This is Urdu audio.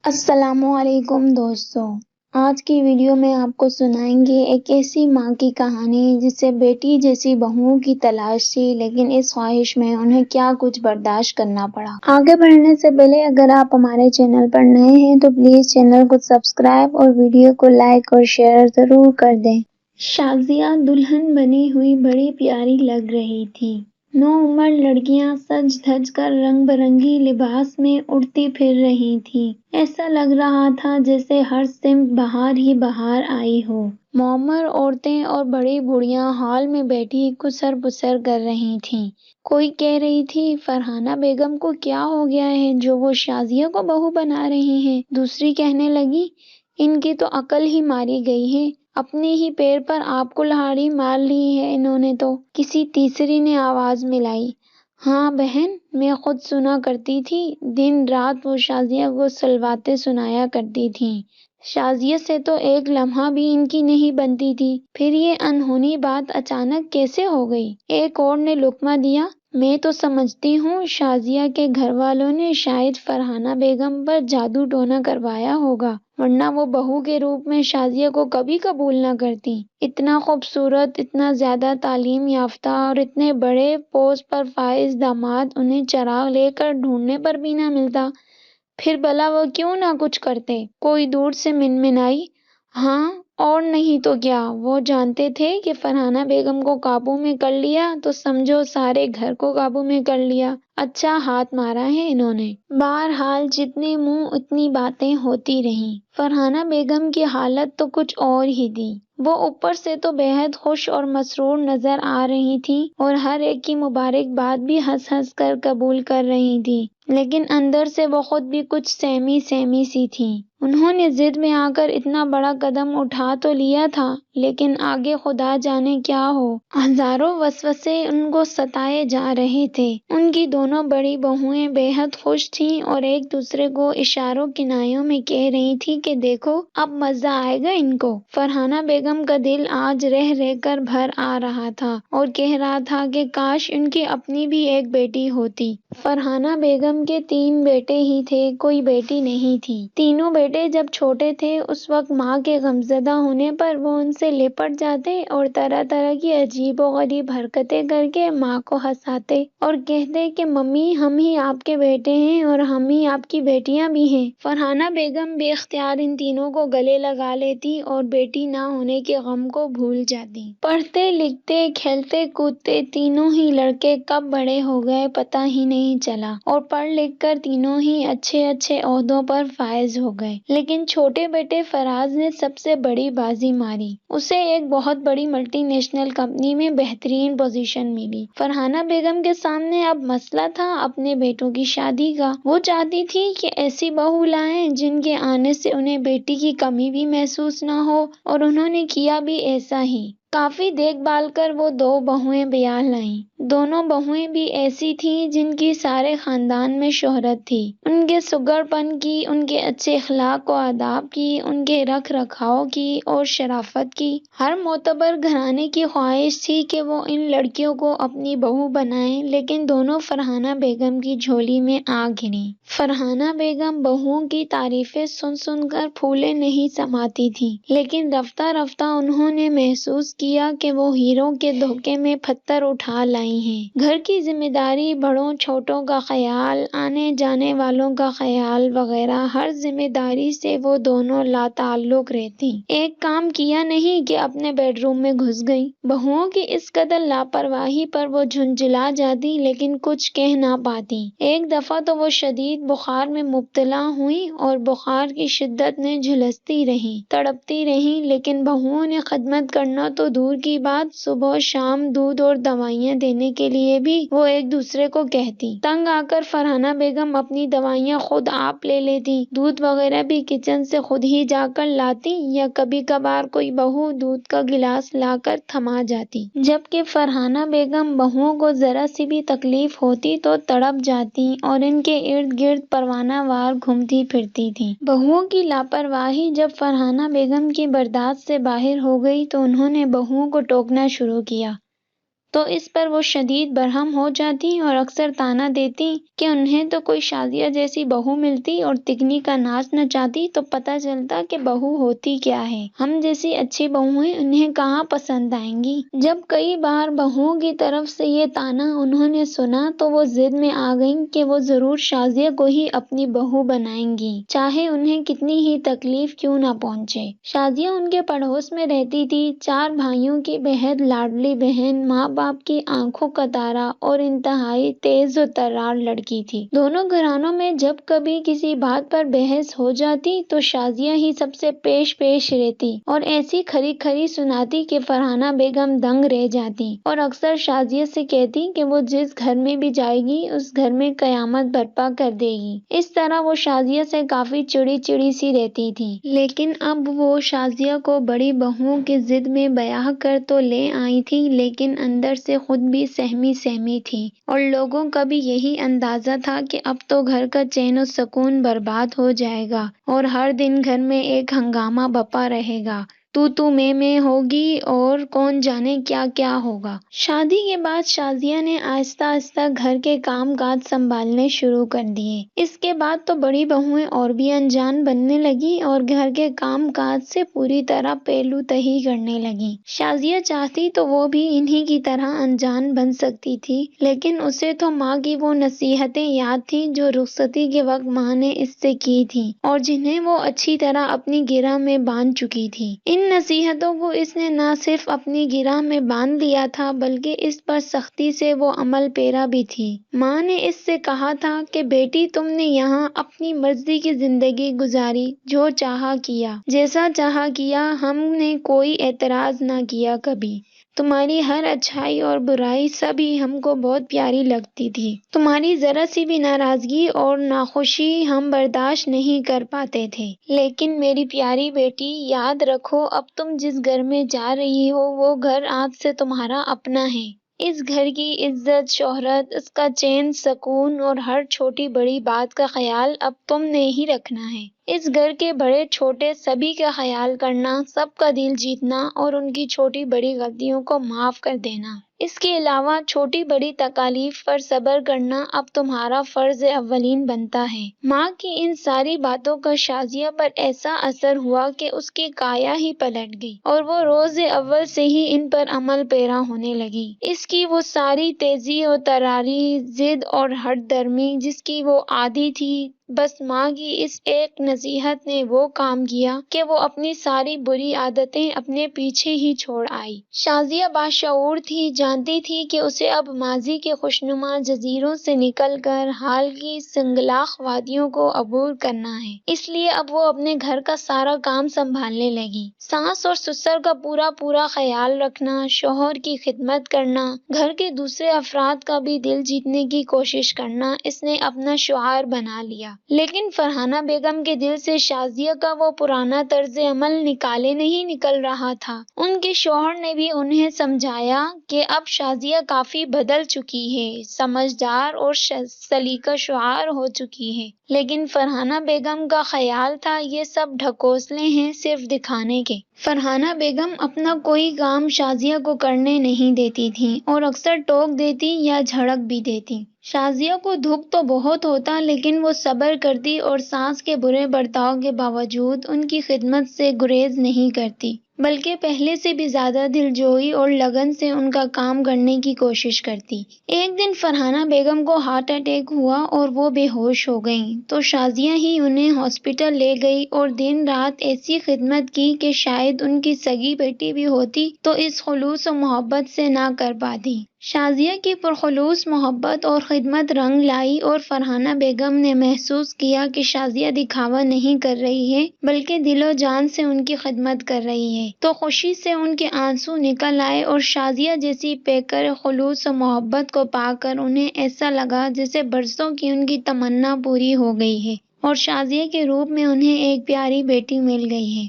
السلام علیکم دوستو، آج کی ویڈیو میں آپ کو سنائیں گے ایک ایسی ماں کی کہانی جسے بیٹی جیسی بہوؤں کی تلاش تھی، لیکن اس خواہش میں انہیں کیا کچھ برداشت کرنا پڑا۔ آگے بڑھنے سے پہلے اگر آپ ہمارے چینل پر نئے ہیں تو پلیز چینل کو سبسکرائب اور ویڈیو کو لائک اور شیئر ضرور کر دیں۔ شازیہ دلہن بنی ہوئی بڑی پیاری لگ رہی تھی۔ نوعمر لڑکیاں سج دھج کر رنگ برنگی لباس میں اڑتی پھر رہی تھیں۔ ایسا لگ رہا تھا جیسے ہر سمت بہار ہی بہار آئی ہو۔ معمر عورتیں اور بڑی بوڑھیاں ہال میں بیٹھی کسر پسر کر رہی تھیں۔ کوئی کہہ رہی تھی فرحانہ بیگم کو کیا ہو گیا ہے جو وہ شازیہ کو بہو بنا رہی ہیں۔ دوسری کہنے لگی ان کی تو عقل ہی ماری گئی ہے، اپنے ہی پیر پر آپ کلہاڑی مار لی ہے انہوں نے تو۔ کسی تیسری نے آواز ملائی، ہاں بہن، میں خود سنا کرتی تھی، دن رات وہ شازیہ کو سلواتیں سنایا کرتی تھیں۔ شازیہ سے تو ایک لمحہ بھی ان کی نہیں بنتی تھی، پھر یہ انہونی بات اچانک کیسے ہو گئی؟ ایک اور نے لقمہ دیا، میں تو سمجھتی ہوں شازیہ کے گھر والوں نے شاید فرحانہ بیگم پر جادو ٹونا کروایا ہوگا، ورنہ وہ بہو کے روپ میں شازیہ کو کبھی قبول نہ کرتی۔ اتنا خوبصورت، اتنا زیادہ تعلیم یافتہ اور اتنے بڑے پوسٹ پر فائز داماد انہیں چراغ لے کر ڈھونڈنے پر بھی نہ ملتا، پھر بھلا وہ کیوں نہ کچھ کرتے؟ کوئی دور سے منمنائی، ہاں اور نہیں تو کیا، وہ جانتے تھے کہ فرحانہ بیگم کو قابو میں کر لیا تو سمجھو سارے گھر کو قابو میں کر لیا۔ اچھا ہاتھ مارا ہے انہوں نے۔ بہرحال جتنے منہ اتنی باتیں ہوتی رہیں۔ فرحانہ بیگم کی حالت تو کچھ اور ہی تھی۔ وہ اوپر سے تو بے حد خوش اور مسرور نظر آ رہی تھیں اور ہر ایک کی مبارکباد بھی ہنس ہنس کر قبول کر رہی تھیں، لیکن اندر سے وہ خود بھی کچھ سہمی سہمی سی تھیں۔ انہوں نے ضد میں آ کر اتنا بڑا قدم اٹھا تو لیا تھا، لیکن آگے خدا جانے کیا ہو۔ ہزاروں وسوسے ان کو ستائے جا رہے تھے۔ ان کی دونوں بڑی بہوئیں بے حد خوش تھیں اور ایک دوسرے کو اشاروں کنایوں میں کہہ رہی تھیں کہ دیکھو اب مزہ آئے گا ان کو۔ فرحانہ بیگم کا دل آج رہ رہ کر بھر آ رہا تھا اور کہہ رہا تھا کہ کاش ان کی اپنی بھی ایک بیٹی ہوتی۔ فرحانہ بیگم کے 3 بیٹے ہی تھے، کوئی بیٹی نہیں تھی۔ تینوں بیٹے جب چھوٹے تھے اس وقت ماں کے غمزدہ ہونے پر وہ ان سے لپٹ جاتے اور طرح طرح کی عجیب و غریب حرکتیں کر کے ماں کو ہنساتے اور کہتے کہ ممی ہم ہی آپ کے بیٹے ہیں اور ہم ہی آپ کی بیٹیاں بھی ہیں۔ فرحانہ بیگم بے اختیار ان تینوں کو گلے لگا لیتی اور بیٹی نہ ہونے کے غم کو بھول جاتی۔ پڑھتے لکھتے کھیلتے کودتے تینوں ہی لڑکے کب بڑے ہو گئے پتہ ہی نہیں چلا اور پڑھ لکھ کر تینوں ہی اچھے اچھے عہدوں پر فائز ہو گئے، لیکن چھوٹے بیٹے فراز نے سب سے بڑی بازی ماری۔ اسے ایک بہت بڑی ملٹی نیشنل کمپنی میں بہترین پوزیشن ملی۔ فرحانہ بیگم کے سامنے اب مسئلہ تھا اپنے بیٹوں کی شادی کا۔ وہ چاہتی تھی کہ ایسی بہو لائیں جن کے آنے سے انہیں بیٹی کی کمی بھی محسوس نہ ہو، اور انہوں نے کیا بھی ایسا ہی۔ کافی دیکھ بھال کر وہ 2 بہوئیں بیاہ لائیں۔ دونوں بہوئیں بھی ایسی تھیں جن کی سارے خاندان میں شہرت تھی، ان کے سگڑ پن کی، ان کے اچھے اخلاق و آداب کی، ان کے رکھ رکھاؤ کی اور شرافت کی۔ ہر معتبر گھرانے کی خواہش تھی کہ وہ ان لڑکیوں کو اپنی بہو بنائیں، لیکن دونوں فرحانہ بیگم کی جھولی میں آ گریں۔ فرحانہ بیگم بہوؤں کی تعریفیں سن سن کر پھولے نہیں سماتی تھیں، لیکن رفتہ رفتہ انہوں نے محسوس کیا کہ وہ ہیروں کے دھوکے میں پتھر اٹھا لائی ہیں۔ گھر کی ذمہ داری، بڑوں چھوٹوں کا خیال، آنے جانے والوں کا خیال وغیرہ ہر ذمہ داری سے وہ دونوں لاتعلق رہتیں۔ ایک کام کیا نہیں کہ اپنے بیڈ روم میں گھس گئیں۔ بہوؤں کی اس قدر لاپرواہی پر وہ جھنجھلا جاتی لیکن کچھ کہہ نہ پاتی۔ ایک دفعہ تو وہ شدید بخار میں مبتلا ہوئیں اور بخار کی شدت میں جھلستی رہیں، تڑپتی رہیں، لیکن بہوؤں نے خدمت کرنا تو دور کی بات، صبح و شام دودھ اور دوائیاں دینے کے لیے بھی وہ ایک دوسرے کو کہتی۔ تنگ آ کر فرحانہ بیگم اپنی دوائیاں خود آپ لے لیتی، دودھ وغیرہ بھی کچن سے خود ہی جا کر لاتی، یا کبھی کبھار کوئی بہو دودھ کا گلاس لا کر تھما جاتی، جبکہ فرحانہ بیگم بہوؤں کو ذرا سی بھی تکلیف ہوتی تو تڑپ جاتی اور ان کے ارد گرد پروانہ وار گھومتی پھرتی تھیں۔ بہوؤں کی لاپرواہی جب فرحانہ بیگم کی برداشت سے باہر ہو گئی تو انہوں نے بہوؤں کو ٹوکنا شروع کیا، تو اس پر وہ شدید برہم ہو جاتی اور اکثر طعنہ دیتی کہ انہیں تو کوئی شازیہ جیسی بہو ملتی اور تکنی کا ناچ نچاتی تو پتہ چلتا کہ بہو ہوتی کیا ہے، ہم جیسی اچھی بہویں انہیں کہاں پسند آئیں گی۔ جب کئی بار بہوؤں کی طرف سے یہ طعنہ انہوں نے سنا تو وہ ضد میں آ گئیں کہ وہ ضرور شازیہ کو ہی اپنی بہو بنائیں گی، چاہے انہیں کتنی ہی تکلیف کیوں نہ پہنچے۔ شازیہ ان کے پڑوس میں رہتی تھی، 4 بھائیوں کی بےحد لاڈلی بہن، ماں باپ کی آنکھوں کا تارا اور انتہائی تیز و ترار لڑکی تھی۔ دونوں گھرانوں میں جب کبھی کسی بات پر بحث ہو جاتی تو شازیہ ہی سب سے پیش رہتی اور ایسی کھری کھری سناتی کہ فرحانہ بیگم دنگ رہ جاتی اور اکثر شازیہ سے کہتی کہ وہ جس گھر میں بھی جائے گی اس گھر میں قیامت برپا کر دے گی۔ اس طرح وہ شازیہ سے کافی چڑی چڑی سی رہتی تھی، لیکن اب وہ شازیہ کو بڑی بہوؤں کی ضد میں بیاہ کر تو لے آئی تھی، لیکن اندر سے خود بھی سہمی تھی اور لوگوں کا بھی یہی اندازہ تھا کہ اب تو گھر کا چین و سکون برباد ہو جائے گا اور ہر دن گھر میں ایک ہنگامہ بپا رہے گا، تو میں ہوگی اور کون جانے کیا کیا ہوگا۔ شادی کے بعد شازیہ نے آہستہ آہستہ گھر کے کام کاج سنبھالنے شروع کر دیے۔ اس کے بعد تو بڑی بہوئیں اور بھی انجان بننے لگی اور گھر کے کام کاج سے پوری طرح پہلو تہی کرنے لگی۔ شازیہ چاہتی تو وہ بھی انہی کی طرح انجان بن سکتی تھی، لیکن اسے تو ماں کی وہ نصیحتیں یاد تھیں جو رخصتی کے وقت ماں نے اس سے کی تھیں اور جنہیں وہ اچھی طرح اپنی گرہ میں باندھ چکی تھی۔ ان نصیحتوں کو اس نے نہ صرف اپنی گرہ میں باندھ لیا تھا بلکہ اس پر سختی سے وہ عمل پیرا بھی تھی۔ ماں نے اس سے کہا تھا کہ بیٹی، تم نے یہاں اپنی مرضی کی زندگی گزاری، جو چاہا کیا، جیسا چاہا کیا، ہم نے کوئی اعتراض نہ کیا کبھی۔ تمہاری ہر اچھائی اور برائی سب ہی ہم کو بہت پیاری لگتی تھی، تمہاری ذرا سی بھی ناراضگی اور ناخوشی ہم برداشت نہیں کر پاتے تھے۔ لیکن میری پیاری بیٹی، یاد رکھو اب تم جس گھر میں جا رہی ہو وہ گھر آج سے تمہارا اپنا ہے۔ اس گھر کی عزت شہرت، اس کا چین سکون اور ہر چھوٹی بڑی بات کا خیال اب تم نے ہی رکھنا ہے۔ اس گھر کے بڑے چھوٹے سبھی کا خیال کرنا، سب کا دل جیتنا اور ان کی چھوٹی بڑی غلطیوں کو معاف کر دینا۔ اس کے علاوہ چھوٹی بڑی تکالیف پر صبر کرنا اب تمہارا فرض اولین بنتا ہے۔ ماں کی ان ساری باتوں کا شازیہ پر ایسا اثر ہوا کہ اس کی کایا ہی پلٹ گئی اور وہ روز اول سے ہی ان پر عمل پیرا ہونے لگی۔ اس کی وہ ساری تیزی و تراری، ضد اور ہٹ درمی جس کی وہ عادی تھی، بس ماں کی اس ایک نصیحت نے وہ کام کیا کہ وہ اپنی ساری بری عادتیں اپنے پیچھے ہی چھوڑ آئی۔ شازیہ باشعور تھی، جانتی تھی کہ اسے اب ماضی کے خوشنما جزیروں سے نکل کر حال کی سنگلاخ وادیوں کو عبور کرنا ہے، اس لیے اب وہ اپنے گھر کا سارا کام سنبھالنے لگی۔ ساس اور سسر کا پورا خیال رکھنا، شوہر کی خدمت کرنا، گھر کے دوسرے افراد کا بھی دل جیتنے کی کوشش کرنا اس نے اپنا شعار بنا لیا۔ لیکن فرحانہ بیگم کے دل سے شازیہ کا وہ پرانا طرز عمل نکالے نہیں نکل رہا تھا۔ ان کے شوہر نے بھی انہیں سمجھایا کہ اب شازیہ کافی بدل چکی ہے، سمجھدار اور سلیقہ شعار ہو چکی ہے، لیکن فرحانہ بیگم کا خیال تھا یہ سب ڈھکوسلے ہیں صرف دکھانے کے۔ فرحانہ بیگم اپنا کوئی کام شازیہ کو کرنے نہیں دیتی تھیں اور اکثر ٹوک دیتی یا جھڑک بھی دیتی۔ شازیہ کو دکھ تو بہت ہوتا لیکن وہ صبر کرتی اور ساس کے برے برتاؤ کے باوجود ان کی خدمت سے گریز نہیں کرتی، بلکہ پہلے سے بھی زیادہ دلجوئی اور لگن سے ان کا کام کرنے کی کوشش کرتی۔ ایک دن فرحانہ بیگم کو ہارٹ اٹیک ہوا اور وہ بے ہوش ہو گئیں تو شازیہ ہی انہیں ہاسپٹل لے گئی اور دن رات ایسی خدمت کی کہ شاید ان کی سگی بیٹی بھی ہوتی تو اس خلوص و محبت سے نہ کر پاتی۔ شازیہ کی پرخلوص محبت اور خدمت رنگ لائی اور فرحانہ بیگم نے محسوس کیا کہ شازیہ دکھاوا نہیں کر رہی ہے بلکہ دل و جان سے ان کی خدمت کر رہی ہے، تو خوشی سے ان کے آنسو نکل آئے اور شازیہ جیسی پیکر خلوص و محبت کو پا کر انہیں ایسا لگا جیسے برسوں کی ان کی تمنا پوری ہو گئی ہے اور شازیہ کے روپ میں انہیں ایک پیاری بیٹی مل گئی ہے۔